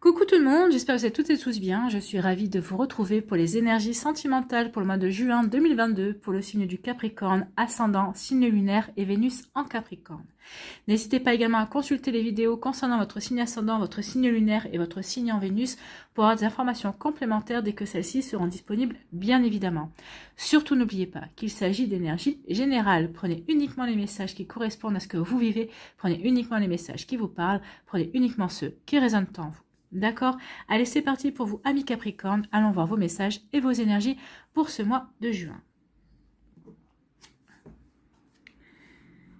Coucou tout le monde, j'espère que vous êtes toutes et tous bien. Je suis ravie de vous retrouver pour les énergies sentimentales pour le mois de juin 2022 pour le signe du Capricorne, ascendant, signe lunaire et Vénus en Capricorne. N'hésitez pas également à consulter les vidéos concernant votre signe ascendant, votre signe lunaire et votre signe en Vénus pour avoir des informations complémentaires dès que celles-ci seront disponibles, bien évidemment. Surtout n'oubliez pas qu'il s'agit d'énergie générale. Prenez uniquement les messages qui correspondent à ce que vous vivez, prenez uniquement les messages qui vous parlent, prenez uniquement ceux qui résonnent en vous. D'accord? Allez, c'est parti pour vous, amis Capricorne. Allons voir vos messages et vos énergies pour ce mois de juin.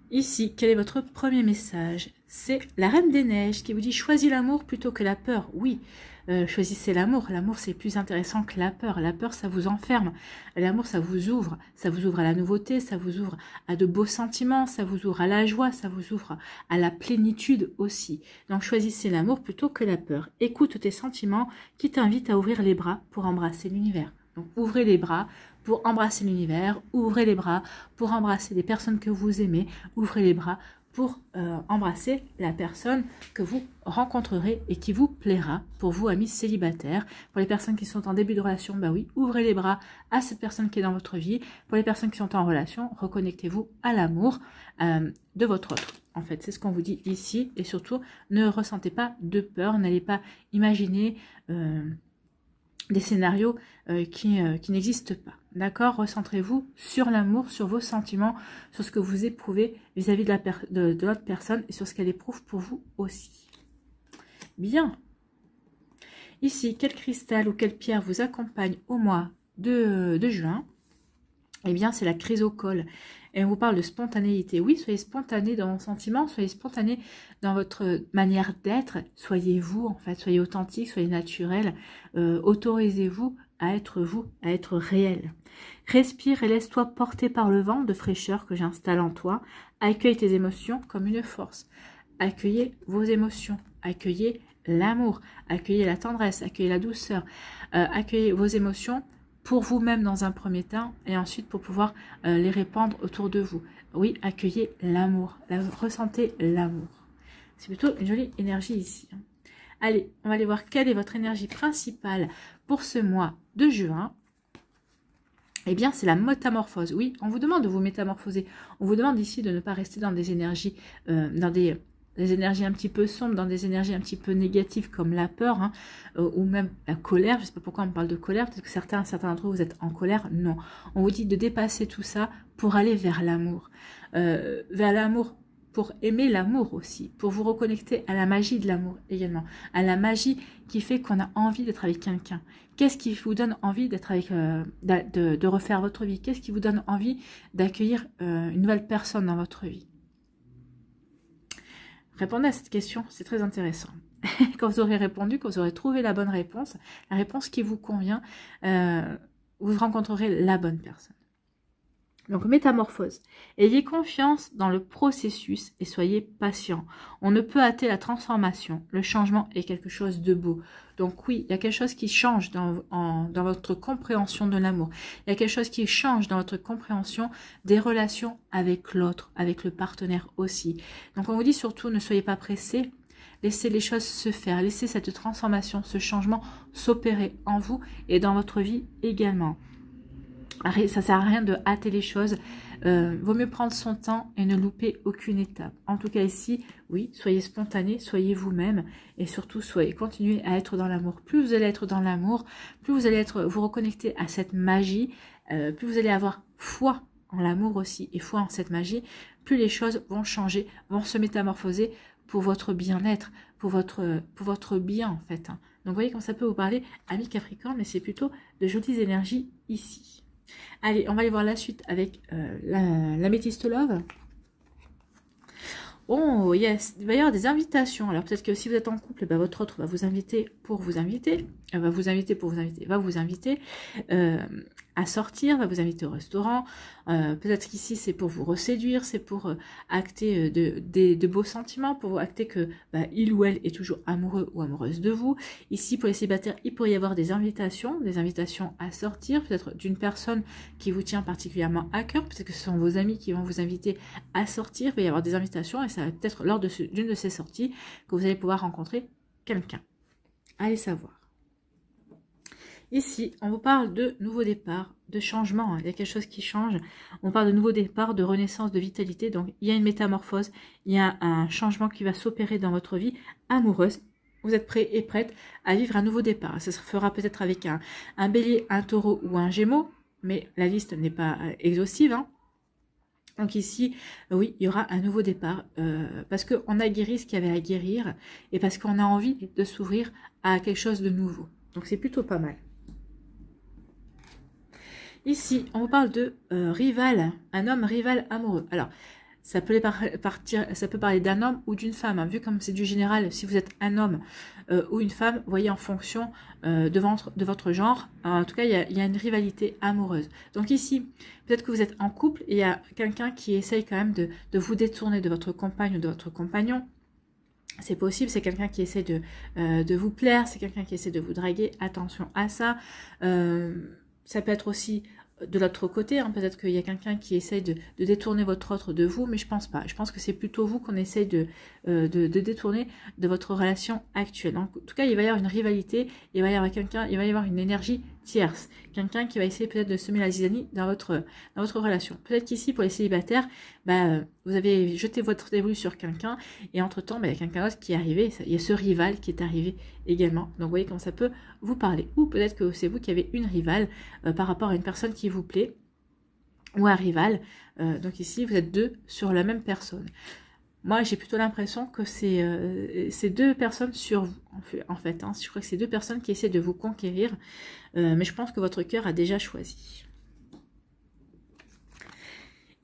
Ici, quel est votre premier message? C'est la Reine des Neiges qui vous dit « Choisis l'amour plutôt que la peur ». Oui, choisissez l'amour. L'amour, c'est plus intéressant que la peur. La peur, ça vous enferme. L'amour, ça vous ouvre. Ça vous ouvre à la nouveauté, ça vous ouvre à de beaux sentiments, ça vous ouvre à la joie, ça vous ouvre à la plénitude aussi. Donc, choisissez l'amour plutôt que la peur. Écoute tes sentiments qui t'invitent à ouvrir les bras pour embrasser l'univers. Donc, ouvrez les bras pour embrasser l'univers, ouvrez les bras pour embrasser les personnes que vous aimez, ouvrez les bras pour embrasser la personne que vous rencontrerez et qui vous plaira. Pour vous, amis célibataires, pour les personnes qui sont en début de relation, bah oui, ouvrez les bras à cette personne qui est dans votre vie. Pour les personnes qui sont en relation, reconnectez-vous à l'amour de votre autre. En fait, c'est ce qu'on vous dit ici. Et surtout, ne ressentez pas de peur, n'allez pas imaginer des scénarios qui n'existent pas. D'accord? Recentrez-vous sur l'amour, sur vos sentiments, sur ce que vous éprouvez vis-à-vis de l'autre personne et sur ce qu'elle éprouve pour vous aussi. Bien. Ici, quel cristal ou quelle pierre vous accompagne au mois de juin? Eh bien, c'est la chrysocole. Et on vous parle de spontanéité. Oui, soyez spontané dans vos sentiments, soyez spontané dans votre manière d'être. Soyez vous, en fait, soyez authentique, soyez naturel. Autorisez-vous, à être réel. Respire et laisse-toi porter par le vent de fraîcheur que j'installe en toi. Accueille tes émotions comme une force. Accueillez vos émotions. Accueillez l'amour. Accueillez la tendresse. Accueillez la douceur. Accueillez vos émotions pour vous-même dans un premier temps et ensuite pour pouvoir les répandre autour de vous. Oui, accueillez l'amour. Ressentez l'amour. C'est plutôt une jolie énergie ici. Allez, on va aller voir quelle est votre énergie principale pour ce mois de juin. Eh bien, c'est la métamorphose. Oui, on vous demande de vous métamorphoser. On vous demande ici de ne pas rester dans des énergies, des énergies un petit peu sombres, dans des énergies un petit peu négatives comme la peur hein, ou même la colère. Je ne sais pas pourquoi on parle de colère. Peut-être que certains d'entre vous, vous êtes en colère. Non, on vous dit de dépasser tout ça pour aller vers l'amour. Vers l'amour. Pour aimer l'amour aussi, pour vous reconnecter à la magie de l'amour également, à la magie qui fait qu'on a envie d'être avec quelqu'un. Qu'est-ce qui vous donne envie d'être avec, de refaire votre vie? Qu'est-ce qui vous donne envie d'accueillir une nouvelle personne dans votre vie? Répondez à cette question, c'est très intéressant. Quand vous aurez répondu, quand vous aurez trouvé la bonne réponse, la réponse qui vous convient, vous rencontrerez la bonne personne. Donc, métamorphose. Ayez confiance dans le processus et soyez patient. On ne peut hâter la transformation. Le changement est quelque chose de beau. Donc oui, il y a quelque chose qui change dans votre compréhension de l'amour. Il y a quelque chose qui change dans votre compréhension des relations avec l'autre, avec le partenaire aussi. Donc, on vous dit surtout, ne soyez pas pressés. Laissez les choses se faire. Laissez cette transformation, ce changement s'opérer en vous et dans votre vie également. Ça sert à rien de hâter les choses. Vaut mieux prendre son temps et ne louper aucune étape. En tout cas ici, oui, soyez spontané, soyez vous-même et surtout continuez à être dans l'amour. Plus vous allez être dans l'amour, plus vous allez vous reconnecter à cette magie, plus vous allez avoir foi en l'amour aussi et foi en cette magie, plus les choses vont changer, vont se métamorphoser pour votre bien-être, pour votre bien en fait. Donc vous voyez comment ça peut vous parler, amis Capricorne, mais c'est plutôt de jolies énergies ici. Allez, on va aller voir la suite avec l'améthyste love. Oh, yes, il va y avoir des invitations. Alors, peut-être que si vous êtes en couple, ben, votre autre va vous inviter pour vous inviter. Va vous inviter à sortir, va vous inviter au restaurant. Peut-être qu'ici, c'est pour vous reséduire, c'est pour acter de beaux sentiments, pour vous acter que il ou elle est toujours amoureux ou amoureuse de vous. Ici, pour les célibataires, il pourrait y avoir des invitations à sortir, peut-être d'une personne qui vous tient particulièrement à cœur. Peut-être que ce sont vos amis qui vont vous inviter à sortir. Il va y avoir des invitations et ça va peut-être lors d'une de ces sorties que vous allez pouvoir rencontrer quelqu'un. Allez savoir. Ici, on vous parle de nouveau départ, de changement. Il y a quelque chose qui change. On parle de nouveau départ, de renaissance, de vitalité. Donc, il y a une métamorphose. Il y a un changement qui va s'opérer dans votre vie amoureuse. Vous êtes prêt et prête à vivre un nouveau départ. Ça se fera peut-être avec un bélier, un taureau ou un gémeau. Mais la liste n'est pas exhaustive, hein. Donc ici, oui, il y aura un nouveau départ parce qu'on a guéri ce qu'il y avait à guérir et parce qu'on a envie de s'ouvrir à quelque chose de nouveau. Donc c'est plutôt pas mal. Ici, on vous parle de rival, un homme rival amoureux. Alors, ça peut parler d'un homme ou d'une femme. Hein. Vu comme c'est du général, si vous êtes un homme ou une femme, voyez en fonction de votre genre. En tout cas, il y a une rivalité amoureuse. Donc ici, peut-être que vous êtes en couple et il y a quelqu'un qui essaye quand même de vous détourner de votre compagne ou de votre compagnon. C'est possible, c'est quelqu'un qui essaie de vous plaire, c'est quelqu'un qui essaie de vous draguer. Attention à ça. Ça peut être aussi de l'autre côté, hein. Peut-être qu'il y a quelqu'un qui essaye de détourner votre autre de vous, mais je pense pas. Je pense que c'est plutôt vous qu'on essaye de détourner de votre relation actuelle. Donc, en tout cas, il va y avoir une rivalité, il va y avoir quelqu'un, il va y avoir une énergie tierce. Quelqu'un qui va essayer peut-être de semer la zizanie dans votre relation. Peut-être qu'ici, pour les célibataires, vous avez jeté votre dévolu sur quelqu'un et entre-temps, il y a quelqu'un d'autre qui est arrivé. Il y a ce rival qui est arrivé également. Donc, vous voyez comment ça peut vous parler. Ou peut-être que c'est vous qui avez une rivale par rapport à une personne qui vous plaît ou un rival. Donc ici, vous êtes deux sur la même personne. Moi, j'ai plutôt l'impression que c'est deux personnes sur vous, en fait. Hein. Je crois que c'est deux personnes qui essaient de vous conquérir. Mais je pense que votre cœur a déjà choisi.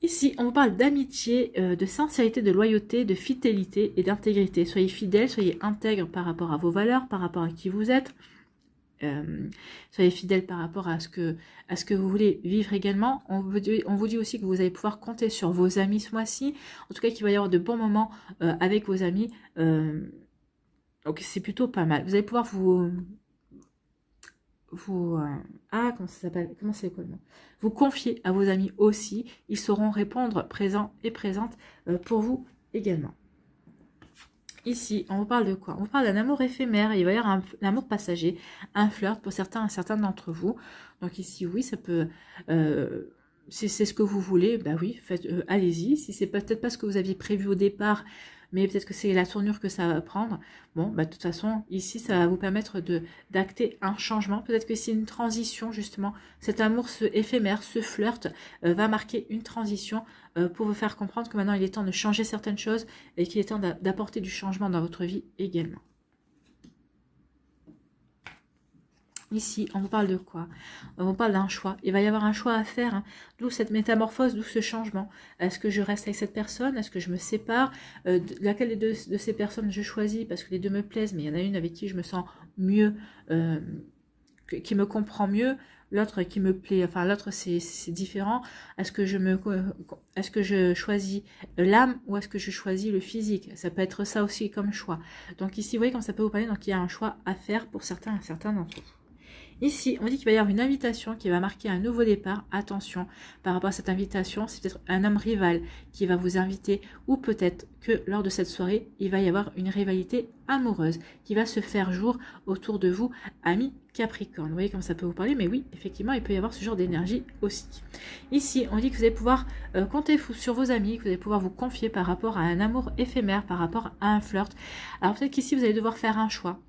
Ici, on vous parle d'amitié, de sincérité, de loyauté, de fidélité et d'intégrité. Soyez fidèles, soyez intègres par rapport à vos valeurs, par rapport à qui vous êtes. Soyez fidèles par rapport à ce que vous voulez vivre également. On vous dit aussi que vous allez pouvoir compter sur vos amis ce mois-ci. En tout cas, qu'il va y avoir de bons moments avec vos amis. Donc, c'est plutôt pas mal. Vous allez pouvoir comment ça s'appelle? Comment c'est quoi le mot? Vous confier à vos amis aussi. Ils sauront répondre présents et présentes pour vous également. Ici, on vous parle de quoi? On vous parle d'un amour éphémère. Il va y avoir un amour passager, un flirt pour certains d'entre vous. Donc ici, oui, ça peut... si c'est ce que vous voulez, bah oui, allez-y. Si c'est peut-être pas ce que vous aviez prévu au départ, mais peut-être que c'est la tournure que ça va prendre. Bon, de toute façon, ici, ça va vous permettre d'acter un changement. Peut-être que c'est une transition, justement. Cet amour éphémère, ce flirt, va marquer une transition pour vous faire comprendre que maintenant, il est temps de changer certaines choses et qu'il est temps d'apporter du changement dans votre vie également. Ici, on vous parle de quoi? On vous parle d'un choix. Il va y avoir un choix à faire, hein. D'où cette métamorphose, d'où ce changement. Est-ce que je reste avec cette personne? Est-ce que je me sépare? Laquelle des deux de ces personnes je choisis? Parce que les deux me plaisent, mais il y en a une avec qui je me sens mieux, qui me comprend mieux. L'autre qui me plaît, enfin l'autre c'est différent. Est-ce que je choisis l'âme ou est-ce que je choisis le physique? Ça peut être ça aussi comme choix. Donc ici, vous voyez comme ça peut vous parler. Donc il y a un choix à faire pour certains d'entre vous. Ici, on dit qu'il va y avoir une invitation qui va marquer un nouveau départ. Attention, par rapport à cette invitation, c'est peut-être un homme rival qui va vous inviter ou peut-être que lors de cette soirée, il va y avoir une rivalité amoureuse qui va se faire jour autour de vous, amis Capricorne. Vous voyez comme ça peut vous parler, mais oui, effectivement, il peut y avoir ce genre d'énergie aussi. Ici, on dit que vous allez pouvoir compter sur vos amis, que vous allez pouvoir vous confier par rapport à un amour éphémère, par rapport à un flirt. Alors peut-être qu'ici, vous allez devoir faire un choix.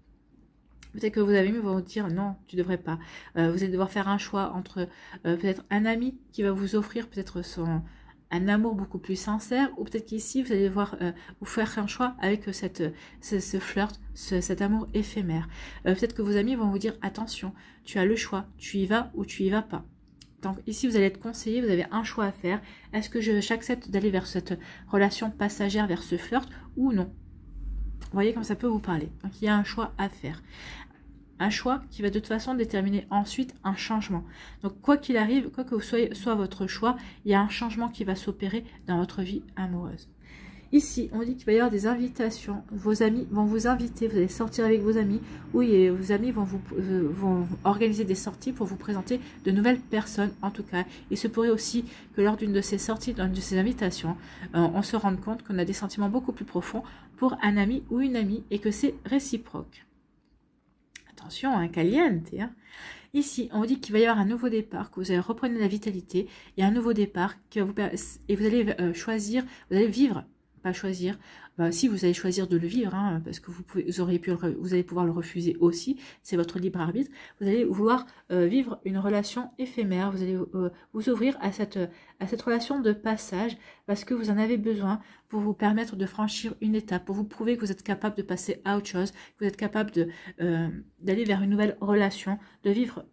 Peut-être que vos amis vont vous dire non, tu ne devrais pas. Vous allez devoir faire un choix entre peut-être un ami qui va vous offrir peut-être un amour beaucoup plus sincère, ou peut-être qu'ici vous allez devoir vous faire un choix avec ce flirt, cet amour éphémère. Peut-être que vos amis vont vous dire attention, tu as le choix, tu y vas ou tu y vas pas. Donc ici vous allez être conseillé, vous avez un choix à faire. Est-ce que j'accepte d'aller vers cette relation passagère, vers ce flirt ou non? Vous voyez comme ça peut vous parler. Donc il y a un choix à faire. Un choix qui va de toute façon déterminer ensuite un changement. Donc quoi qu'il arrive, quoi que vous soit votre choix, il y a un changement qui va s'opérer dans votre vie amoureuse. Ici, on dit qu'il va y avoir des invitations. Vos amis vont vous inviter, vous allez sortir avec vos amis. Oui, et vos amis vont organiser des sorties pour vous présenter de nouvelles personnes, en tout cas. Il se pourrait aussi que lors d'une de ces sorties, d'une de ces invitations, on se rende compte qu'on a des sentiments beaucoup plus profonds pour un ami ou une amie et que c'est réciproque. attention, hein, caliente. Hein. Ici, on vous dit qu'il va y avoir un nouveau départ, que vous allez reprendre la vitalité. Il y a un nouveau départ et vous allez choisir, vous allez vivre, pas choisir. Bah, si vous allez choisir de le vivre, hein, parce que vous allez pouvoir le refuser aussi, c'est votre libre arbitre. Vous allez vouloir vivre une relation éphémère. Vous allez vous ouvrir à cette relation de passage parce que vous en avez besoin pour vous permettre de franchir une étape, pour vous prouver que vous êtes capable de passer à autre chose, que vous êtes capable d'aller vers une nouvelle relation, de vivre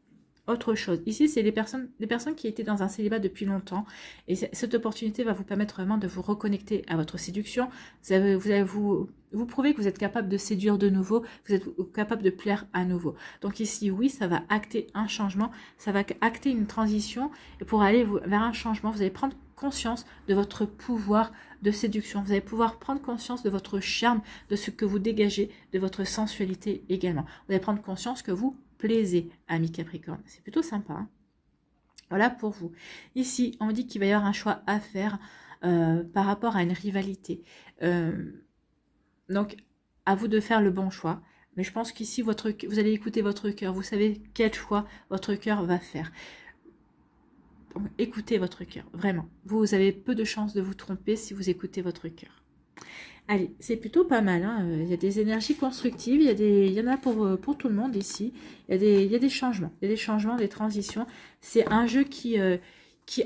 autre chose. Ici, c'est des personnes qui étaient dans un célibat depuis longtemps et cette opportunité va vous permettre vraiment de vous reconnecter à votre séduction. Vous allez vous prouver que vous êtes capable de séduire de nouveau, vous êtes capable de plaire à nouveau. Donc ici, oui, ça va acter un changement, ça va acter une transition et pour aller vers un changement, vous allez prendre conscience de votre pouvoir de séduction. Vous allez pouvoir prendre conscience de votre charme, de ce que vous dégagez, de votre sensualité également. Vous allez prendre conscience que vous plaisez, amis Capricorne. C'est plutôt sympa. Hein. Voilà pour vous. Ici, on dit qu'il va y avoir un choix à faire par rapport à une rivalité. Donc, à vous de faire le bon choix. Mais je pense qu'ici, vous allez écouter votre cœur. Vous savez quel choix votre cœur va faire. Donc, écoutez votre cœur, vraiment. Vous avez peu de chances de vous tromper si vous écoutez votre cœur. Allez, c'est plutôt pas mal. Hein. Il y a des énergies constructives, il y en a pour tout le monde ici. Il y a des changements, des transitions. C'est un jeu qui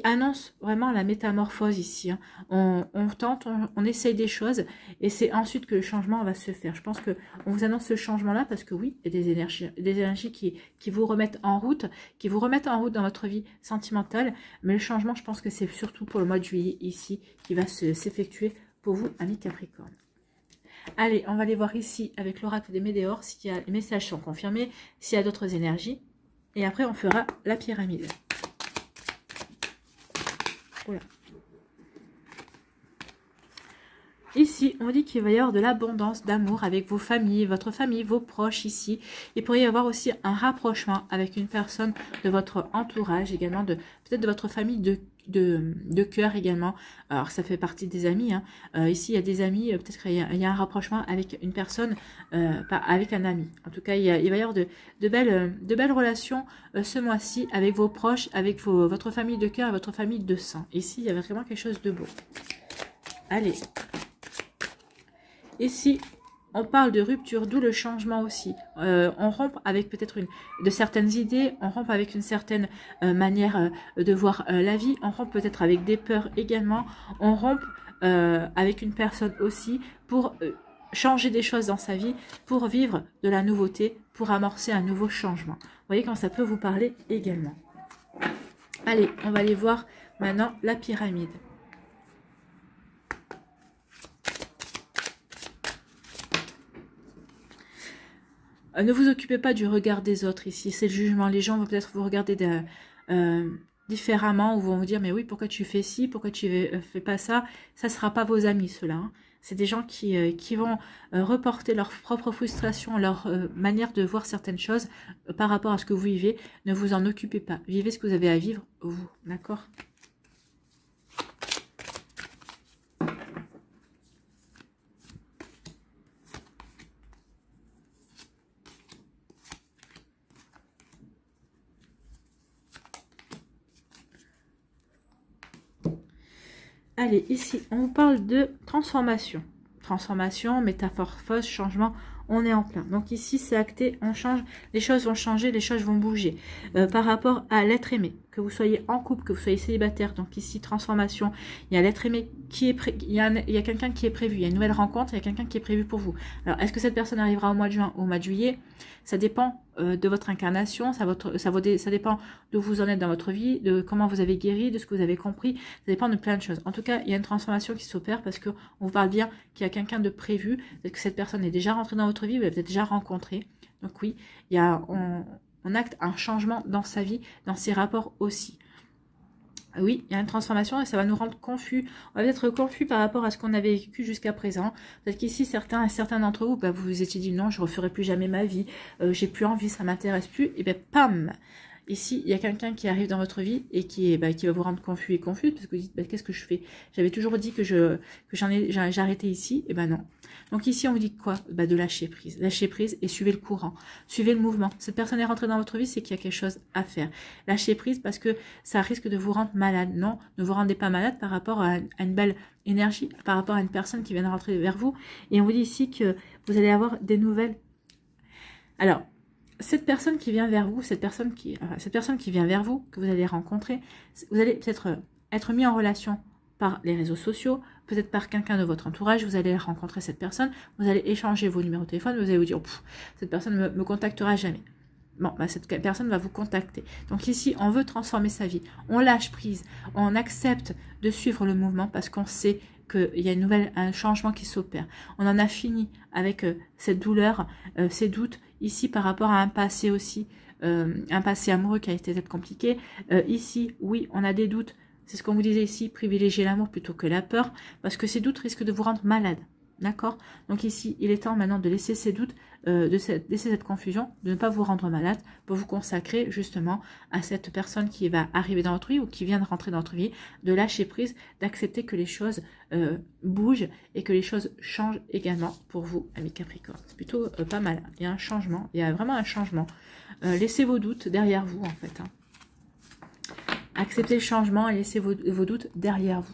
annonce vraiment la métamorphose ici. Hein. On tente, on essaye des choses et c'est ensuite que le changement va se faire. Je pense qu'on vous annonce ce changement-là parce que oui, il y a des énergies qui vous remettent en route, dans votre vie sentimentale. Mais le changement, je pense que c'est surtout pour le mois de juillet ici qui va s'effectuer pour vous, amis Capricorne. Allez, on va aller voir ici avec l'oracle des Médéors s'il y a les messages sont confirmés, s'il y a d'autres énergies. Et après, on fera la pyramide. Voilà. Ici, on dit qu'il va y avoir de l'abondance d'amour avec vos familles, votre famille, vos proches ici. Il pourrait y avoir aussi un rapprochement avec une personne de votre entourage également, peut-être de votre famille de cœur également. Alors, ça fait partie des amis. Hein. Ici, il y a des amis, peut-être qu'il y a un rapprochement avec une personne, avec un ami. En tout cas, il va y avoir de belles relations ce mois-ci avec vos proches, avec votre famille de cœur et votre famille de sang. Ici, il y avait vraiment quelque chose de beau. Allez. Ici, on parle de rupture, d'où le changement aussi. On rompt avec peut-être de certaines idées, on rompt avec une certaine manière de voir la vie, on rompt peut-être avec des peurs également, on rompt avec une personne aussi pour changer des choses dans sa vie, pour vivre de la nouveauté, pour amorcer un nouveau changement. Vous voyez quand ça peut vous parler également. Allez, on va aller voir maintenant la pyramide. Ne vous occupez pas du regard des autres ici, c'est le jugement. Les gens vont peut-être vous regarder différemment ou vont vous dire mais oui, pourquoi tu fais ci, pourquoi tu fais pas ça. Ça ne sera pas vos amis ceux-là. Hein. C'est des gens qui vont reporter leur propre frustration, leur manière de voir certaines choses par rapport à ce que vous vivez. Ne vous en occupez pas. Vivez ce que vous avez à vivre, vous. D'accord ? Allez, ici, on vous parle de transformation. Transformation, métamorphose, changement, on est en plein. Donc ici, c'est acté, on change, les choses vont changer, les choses vont bouger. Par rapport à l'être aimé, que vous soyez en couple, que vous soyez célibataire, donc ici, transformation, il y a l'être aimé qui est il y a quelqu'un qui est prévu, il y a une nouvelle rencontre, il y a quelqu'un qui est prévu pour vous. Alors, est-ce que cette personne arrivera au mois de juin ou au mois de juillet? Ça dépend de votre incarnation, ça dépend d'où vous en êtes dans votre vie, de comment vous avez guéri, de ce que vous avez compris, ça dépend de plein de choses. En tout cas, il y a une transformation qui s'opère parce qu'on vous parle bien qu'il y a quelqu'un de prévu, peut-être que cette personne est déjà rentrée dans votre vie, vous l'avez peut-être déjà rencontrée. Donc oui, on acte un changement dans sa vie, dans ses rapports aussi. Oui, il y a une transformation et ça va nous rendre confus. On va être confus par rapport à ce qu'on avait vécu jusqu'à présent. Peut-être qu'ici, certains d'entre vous, vous vous étiez dit non, je ne referai plus jamais ma vie, j'ai plus envie, ça m'intéresse plus. Et bien, pam, Ici, il y a quelqu'un qui arrive dans votre vie et qui va vous rendre confus et confus parce que vous dites, qu'est-ce que je fais? J'avais toujours dit que j'ai arrêté ici. Et ben non. Donc ici, on vous dit quoi? De lâcher prise. Lâcher prise et suivez le courant. Suivez le mouvement. Cette personne est rentrée dans votre vie, c'est qu'il y a quelque chose à faire. Lâchez prise parce que ça risque de vous rendre malade. Non, ne vous rendez pas malade par rapport à une belle énergie, par rapport à une personne qui vient de rentrer vers vous. Et on vous dit ici que vous allez avoir des nouvelles. Alors, cette personne qui vient vers vous, cette personne qui vient vers vous, que vous allez rencontrer, vous allez peut-être être mis en relation par les réseaux sociaux, peut-être par quelqu'un de votre entourage, vous allez rencontrer cette personne, vous allez échanger vos numéros de téléphone, vous allez vous dire, cette personne ne me contactera jamais. Bon, cette personne va vous contacter. Donc ici, on veut transformer sa vie. On lâche prise, on accepte de suivre le mouvement parce qu'on sait qu'il y a un changement qui s'opère. On en a fini avec cette douleur, ces doutes, ici par rapport à un passé aussi, un passé amoureux qui a été peut-être compliqué. Ici, oui, on a des doutes. C'est ce qu'on vous disait ici, privilégier l'amour plutôt que la peur, parce que ces doutes risquent de vous rendre malade. D'accord? Donc ici, il est temps maintenant de laisser ces doutes, de laisser cette confusion, de ne pas vous rendre malade, pour vous consacrer justement à cette personne qui va arriver dans votre vie ou qui vient de rentrer dans votre vie, de lâcher prise, d'accepter que les choses bougent et que les choses changent également pour vous, amis Capricorne. C'est plutôt pas mal. Il y a un changement, il y a vraiment un changement. Laissez vos doutes derrière vous en fait. Acceptez le changement et laissez vos doutes derrière vous.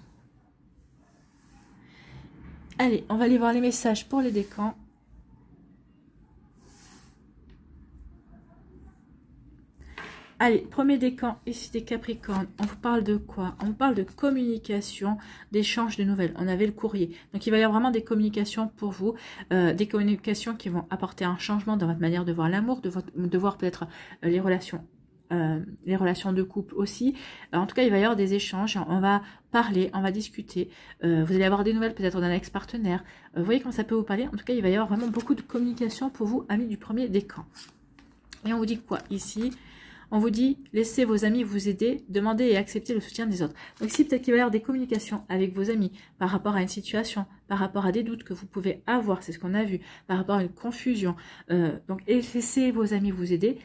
Allez, on va aller voir les messages pour les décans. Allez, premier décan, ici des Capricornes. On vous parle de quoi? On vous parle de communication, d'échange de nouvelles. On avait le courrier. Donc, il va y avoir vraiment des communications pour vous. Des communications qui vont apporter un changement dans votre manière de voir l'amour, de voir peut-être les relations de couple aussi. En tout cas, il va y avoir des échanges. On va parler, on va discuter. Vous allez avoir des nouvelles peut-être d'un ex-partenaire. Vous voyez comment ça peut vous parler. En tout cas, il va y avoir vraiment beaucoup de communication pour vous, amis du premier décan. Et on vous dit quoi ici? On vous dit, laissez vos amis vous aider, demandez et acceptez le soutien des autres. Donc ici, peut-être qu'il va y avoir des communications avec vos amis par rapport à une situation, par rapport à des doutes que vous pouvez avoir, c'est ce qu'on a vu, par rapport à une confusion. Donc laissez vos amis vous aider,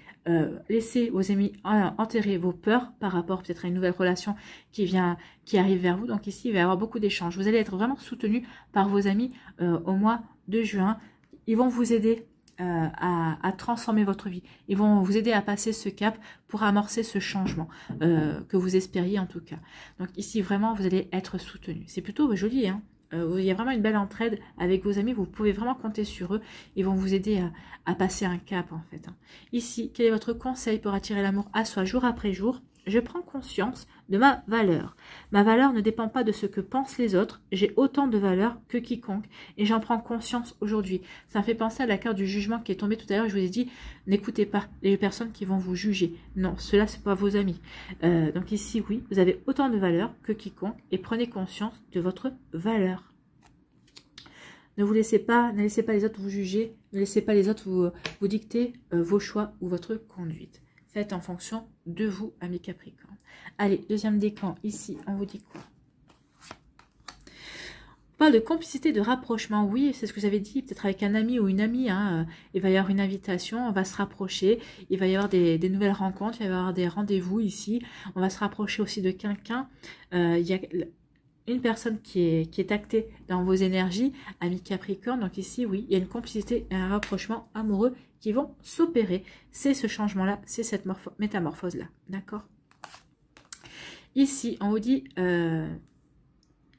laissez vos amis enterrer vos peurs par rapport peut-être à une nouvelle relation qui arrive vers vous. Donc ici, il va y avoir beaucoup d'échanges. Vous allez être vraiment soutenu par vos amis au mois de juin. Ils vont vous aider à transformer votre vie. Ils vont vous aider à passer ce cap pour amorcer ce changement que vous espériez en tout cas. Donc ici, vraiment, vous allez être soutenu. C'est plutôt joli, hein. Il y a vraiment une belle entraide avec vos amis. Vous pouvez vraiment compter sur eux. Ils vont vous aider à passer un cap, en fait. Ici, quel est votre conseil pour attirer l'amour à soi jour après jour? Je prends conscience de ma valeur. Ma valeur ne dépend pas de ce que pensent les autres. J'ai autant de valeur que quiconque et j'en prends conscience aujourd'hui. Ça me fait penser à la carte du jugement qui est tombée tout à l'heure. Je vous ai dit, n'écoutez pas les personnes qui vont vous juger. Non, ceux-là, ce n'est pas vos amis. Donc ici, oui, vous avez autant de valeur que quiconque et prenez conscience de votre valeur. Ne laissez pas les autres vous juger. Ne laissez pas les autres vous dicter vos choix ou votre conduite. Faites en fonction de vous, amis Capricorne. Allez, deuxième décan, ici, on vous dit quoi? On parle de complicité, de rapprochement. Oui, c'est ce que j'avais dit, peut-être avec un ami ou une amie. Hein, il va y avoir une invitation, on va se rapprocher. Il va y avoir des nouvelles rencontres, il va y avoir des rendez-vous ici. On va se rapprocher aussi de quelqu'un. Il y a une personne qui est actée dans vos énergies, amis Capricorne. Donc ici, oui, il y a une complicité et un rapprochement amoureux qui vont s'opérer. C'est ce changement-là, c'est cette métamorphose-là. D'accord? Ici, on vous dit,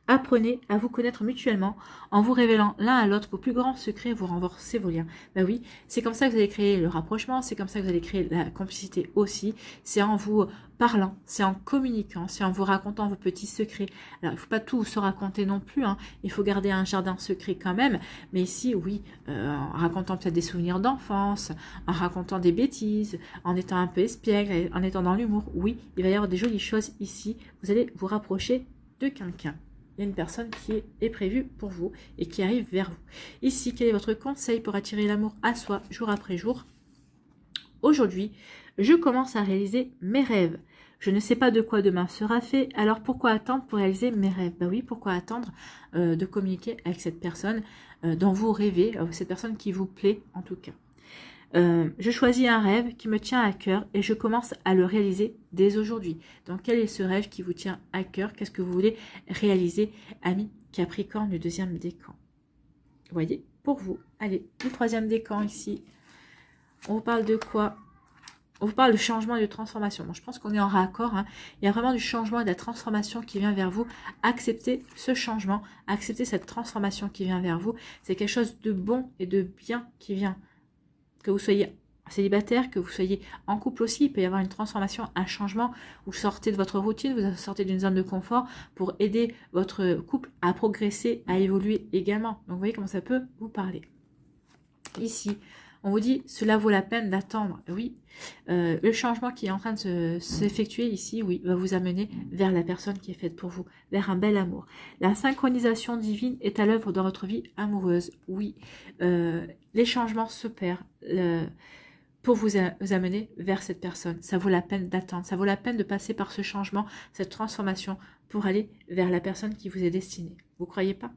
apprenez à vous connaître mutuellement en vous révélant l'un à l'autre vos plus grands secrets, vous renforcez vos liens. Ben oui, c'est comme ça que vous allez créer le rapprochement, c'est comme ça que vous allez créer la complicité aussi. C'est en vous parlant, c'est en communiquant, c'est en vous racontant vos petits secrets. Alors, il ne faut pas tout se raconter non plus, hein. Il faut garder un jardin secret quand même. Mais ici, oui, en racontant peut-être des souvenirs d'enfance, en racontant des bêtises, en étant un peu espiègle, en étant dans l'humour, oui, il va y avoir des jolies choses ici. Vous allez vous rapprocher de quelqu'un. Il y a une personne qui est prévue pour vous et qui arrive vers vous. Ici, quel est votre conseil pour attirer l'amour à soi jour après jour? Aujourd'hui, je commence à réaliser mes rêves. Je ne sais pas de quoi demain sera fait, alors pourquoi attendre pour réaliser mes rêves? Ben oui, pourquoi attendre de communiquer avec cette personne dont vous rêvez, cette personne qui vous plaît en tout cas. Je choisis un rêve qui me tient à cœur et je commence à le réaliser dès aujourd'hui. Donc, quel est ce rêve qui vous tient à cœur? Qu'est-ce que vous voulez réaliser, ami Capricorne, le deuxième décan? Vous voyez, pour vous. Allez, le troisième décan ici. On vous parle de quoi? On vous parle de changement et de transformation. Bon, je pense qu'on est en raccord. Hein. Il y a vraiment du changement et de la transformation qui vient vers vous. Acceptez ce changement, acceptez cette transformation qui vient vers vous. C'est quelque chose de bon et de bien qui vient. Que vous soyez célibataire, que vous soyez en couple aussi, il peut y avoir une transformation, un changement. Vous sortez de votre routine, vous sortez d'une zone de confort pour aider votre couple à progresser, à évoluer également. Donc, vous voyez comment ça peut vous parler. Ici, on vous dit, cela vaut la peine d'attendre. Oui, le changement qui est en train de s'effectuer ici, oui, va vous amener vers la personne qui est faite pour vous, vers un bel amour. La synchronisation divine est à l'œuvre dans votre vie amoureuse. Oui, les changements s'opèrent pour vous amener vers cette personne. Ça vaut la peine d'attendre, ça vaut la peine de passer par ce changement, cette transformation pour aller vers la personne qui vous est destinée. Vous croyez pas?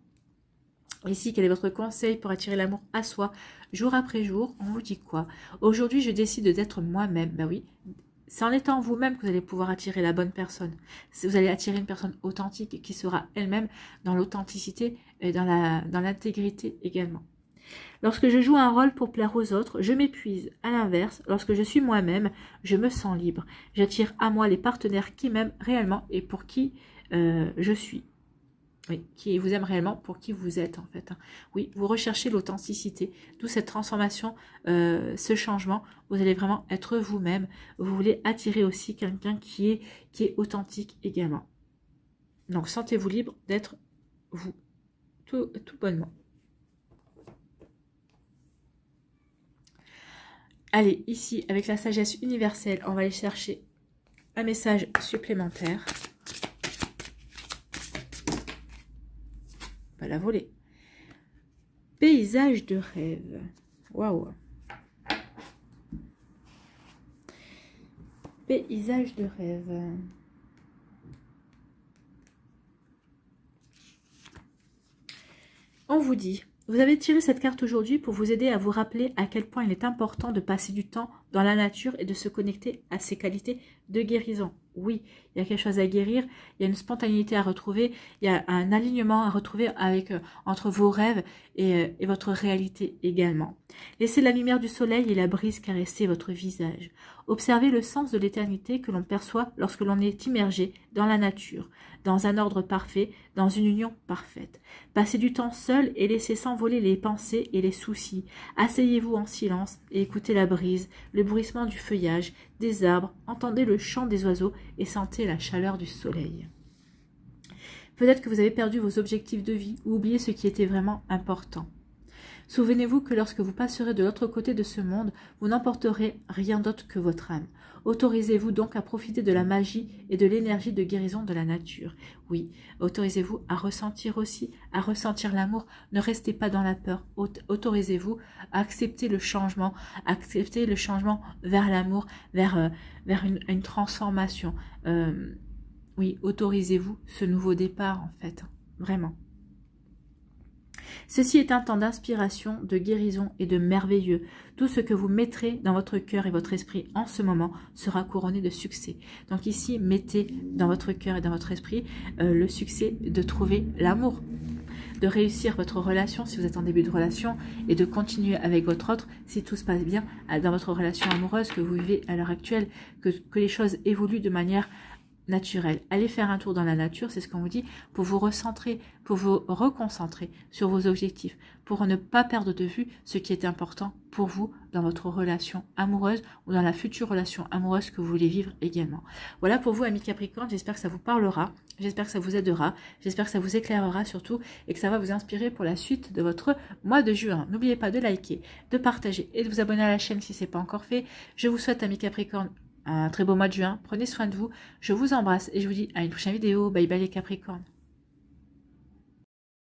Ici, quel est votre conseil pour attirer l'amour à soi? Jour après jour, on vous dit quoi? Aujourd'hui, je décide d'être moi-même. Ben oui, c'est en étant vous-même que vous allez pouvoir attirer la bonne personne. Vous allez attirer une personne authentique qui sera elle-même dans l'authenticité et dans l'intégrité également. Lorsque je joue un rôle pour plaire aux autres, je m'épuise. À l'inverse, lorsque je suis moi-même, je me sens libre. J'attire à moi les partenaires qui m'aiment réellement et pour qui je suis. Oui, qui vous aime réellement pour qui vous êtes en fait. Oui, vous recherchez l'authenticité, d'où cette transformation, ce changement. Vous allez vraiment être vous-même. Vous voulez attirer aussi quelqu'un qui est authentique également. Donc, sentez-vous libre d'être vous, tout bonnement. Allez, ici, avec la sagesse universelle, on va aller chercher un message supplémentaire. Pas la voler. Paysage de rêve. Waouh. Paysage de rêve. On vous dit, vous avez tiré cette carte aujourd'hui pour vous aider à vous rappeler à quel point il est important de passer du temps dans la nature et de se connecter à ses qualités de guérison. Oui, il y a quelque chose à guérir, il y a une spontanéité à retrouver, il y a un alignement à retrouver entre vos rêves et votre réalité également. Laissez la lumière du soleil et la brise caresser votre visage. Observez le sens de l'éternité que l'on perçoit lorsque l'on est immergé dans la nature, dans un ordre parfait, dans une union parfaite. Passez du temps seul et laissez s'envoler les pensées et les soucis. Asseyez-vous en silence et écoutez la brise, le bruissement du feuillage, des arbres, entendez le chant des oiseaux et sentez la chaleur du soleil. Peut-être que vous avez perdu vos objectifs de vie ou oublié ce qui était vraiment important. Souvenez-vous que lorsque vous passerez de l'autre côté de ce monde, vous n'emporterez rien d'autre que votre âme. Autorisez-vous donc à profiter de la magie et de l'énergie de guérison de la nature. Oui, autorisez-vous à ressentir aussi, à ressentir l'amour. Ne restez pas dans la peur. Autorisez-vous à accepter le changement vers l'amour, vers une transformation. Oui, autorisez-vous ce nouveau départ en fait, vraiment. Ceci est un temps d'inspiration, de guérison et de merveilleux. Tout ce que vous mettrez dans votre cœur et votre esprit en ce moment sera couronné de succès. Donc ici, mettez dans votre cœur et dans votre esprit le succès de trouver l'amour, de réussir votre relation si vous êtes en début de relation et de continuer avec votre autre si tout se passe bien dans votre relation amoureuse que vous vivez à l'heure actuelle, que les choses évoluent de manière naturel. Allez faire un tour dans la nature, c'est ce qu'on vous dit, pour vous recentrer, pour vous reconcentrer sur vos objectifs, pour ne pas perdre de vue ce qui est important pour vous dans votre relation amoureuse ou dans la future relation amoureuse que vous voulez vivre également. Voilà pour vous, amis Capricorne, j'espère que ça vous parlera, j'espère que ça vous aidera, j'espère que ça vous éclairera surtout et que ça va vous inspirer pour la suite de votre mois de juin. N'oubliez pas de liker, de partager et de vous abonner à la chaîne si ce n'est pas encore fait. Je vous souhaite, amis Capricorne, un très beau mois de juin. Prenez soin de vous. Je vous embrasse et je vous dis à une prochaine vidéo. Bye bye les Capricornes.